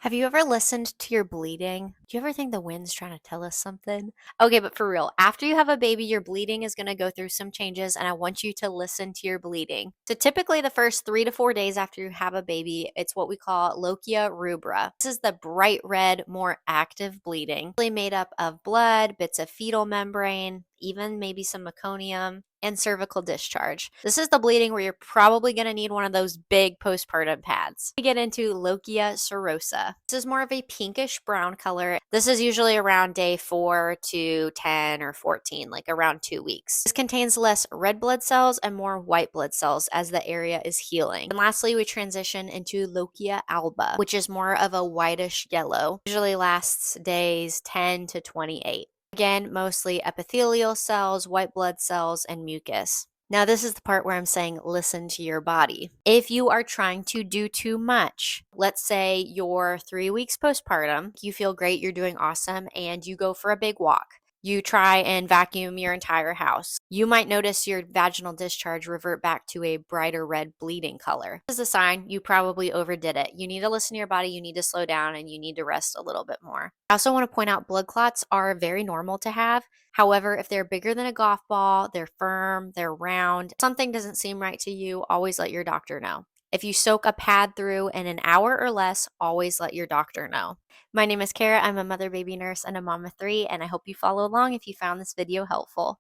Have you ever listened to your bleeding? Do you ever think the wind's trying to tell us something? Okay, but for real, after you have a baby, your bleeding is going to go through some changes, and I want you to listen to your bleeding. So, typically, the first 3 to 4 days after you have a baby, it's what we call lochia rubra. This is the bright red, more active bleeding, really made up of blood, bits of fetal membrane, even maybe some meconium, and cervical discharge. This is the bleeding where you're probably going to need one of those big postpartum pads. We get into lochia serosa. This is more of a pinkish brown color. This is usually around day 4 to 10 or 14, like around 2 weeks. This contains less red blood cells and more white blood cells as the area is healing. And lastly, we transition into lochia alba, which is more of a whitish yellow. Usually lasts days 10 to 28. Again, mostly epithelial cells, white blood cells, and mucus. Now, this is the part where I'm saying listen to your body. If you are trying to do too much, let's say you're 3 weeks postpartum, you feel great, you're doing awesome, and you go for a big walk. You try and vacuum your entire house. You might notice your vaginal discharge revert back to a brighter red bleeding color. This is a sign you probably overdid it. You need to listen to your body, you need to slow down, and you need to rest a little bit more. I also want to point out blood clots are very normal to have. However, if they're bigger than a golf ball, they're firm, they're round, something doesn't seem right to you, always let your doctor know. If you soak a pad through in an hour or less, always let your doctor know. My name is Kara. I'm a mother baby nurse and a mom of 3, and I hope you follow along if you found this video helpful.